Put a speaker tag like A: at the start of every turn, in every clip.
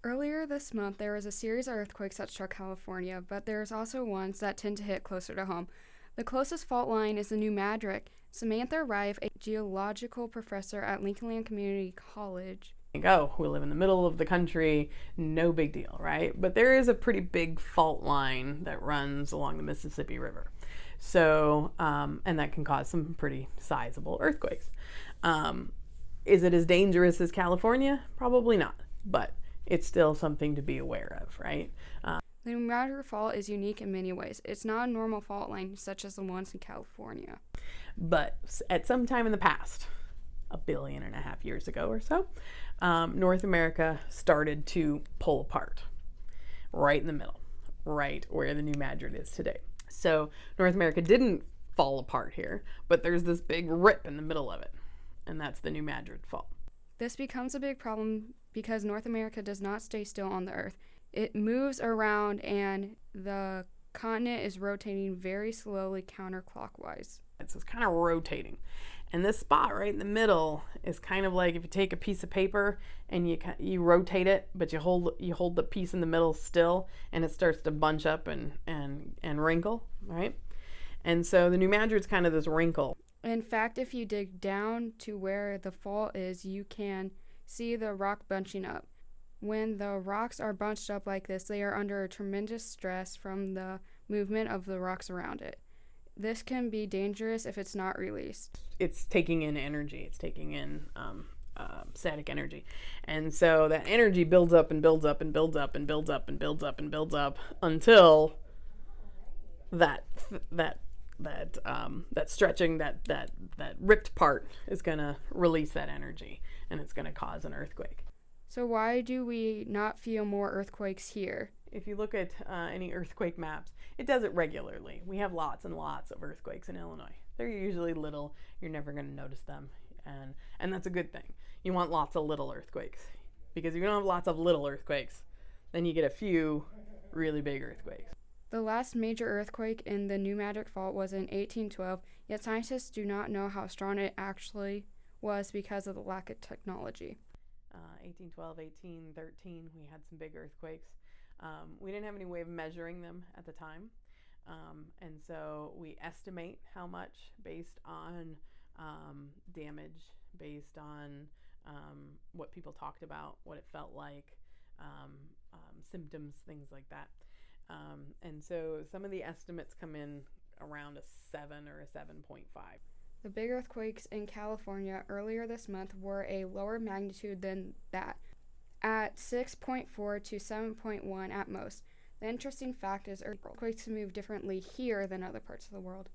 A: Earlier this month, there was a series of earthquakes that struck California, but there's also ones that tend to hit closer to home. The closest fault line is the New Madrid. Samantha Rife, a geological professor at Lincoln Community College.
B: Oh, we live in the middle of the country, no big deal, right? But there is a pretty big fault line that runs along the Mississippi River. So, and that can cause some pretty sizable earthquakes. Is it as dangerous as California? Probably not, but it's still something to be aware of, right?
A: The New Madrid Fault is unique in many ways. It's not a normal fault line such as the ones in California.
B: But at some time in the past, 1.5 billion years ago or so, North America started to pull apart right in the middle, right where the New Madrid is today. So North America didn't fall apart here, but there's this big rip in the middle of it, and that's the New Madrid Fault.
A: This becomes a big problem because North America does not stay still on the Earth. It moves around and the continent is rotating very slowly counterclockwise.
B: So it's kind of rotating. And this spot right in the middle is kind of like if you take a piece of paper and you rotate it, but you hold the piece in the middle still, and it starts to bunch up and wrinkle, right? And so the New Madrid's kind of this wrinkle.
A: In fact, if you dig down to where the fault is, you can see the rock bunching up. When the rocks are bunched up like this, they are under a tremendous stress from the movement of the rocks around it. This can be dangerous if it's not released.
B: It's taking in energy. It's taking in static energy. And so that energy builds up and builds up and builds up and builds up and builds up and builds up until that stretching, that ripped part is going to release that energy, and it's going to cause an earthquake.
A: So why do we not feel more earthquakes here?
B: If you look at any earthquake maps, it does it regularly. We have lots and lots of earthquakes in Illinois. They're usually little. You're never going to notice them, and that's a good thing. You want lots of little earthquakes, because if you don't have lots of little earthquakes, then you get a few really big earthquakes.
A: The last major earthquake in the New Madrid Fault was in 1812, yet scientists do not know how strong it actually was because of the lack of technology.
B: 1812, 1813, we had some big earthquakes. We didn't have any way of measuring them at the time. And so we estimate how much based on damage, based on what people talked about, what it felt like, symptoms, things like that. And so some of the estimates come in around a 7 or a 7.5.
A: The big earthquakes in California earlier this month were a lower magnitude than that, at 6.4 to 7.1 at most. The interesting fact is earthquakes move differently here than other parts of the world.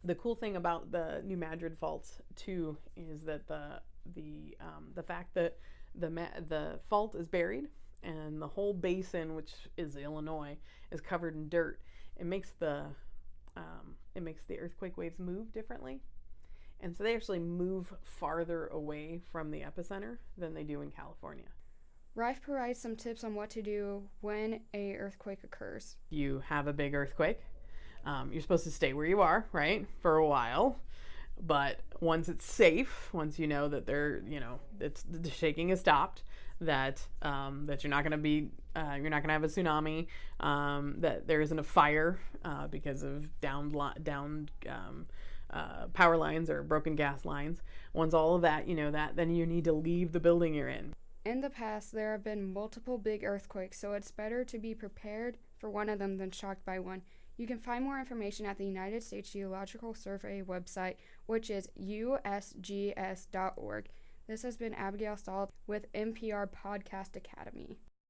B: The cool thing about the New Madrid faults too is that the fact that the fault is buried and the whole basin, which is Illinois, is covered in dirt. It makes the earthquake waves move differently. And so they actually move farther away from the epicenter than they do in California.
A: Rife provides some tips on what to do when an earthquake occurs.
B: You have a big earthquake. You're supposed to stay where you are, right, for a while. But once it's safe, once you know that the shaking has stopped, that you're not going to have a tsunami, that there isn't a fire because of downed power lines or broken gas lines. Once all of that, then you need to leave the building you're in.
A: In the past, there have been multiple big earthquakes, so it's better to be prepared for one of them than shocked by one. You can find more information at the United States Geological Survey website, which is usgs.org. This has been Abigail Stahl with NPR Podcast Academy.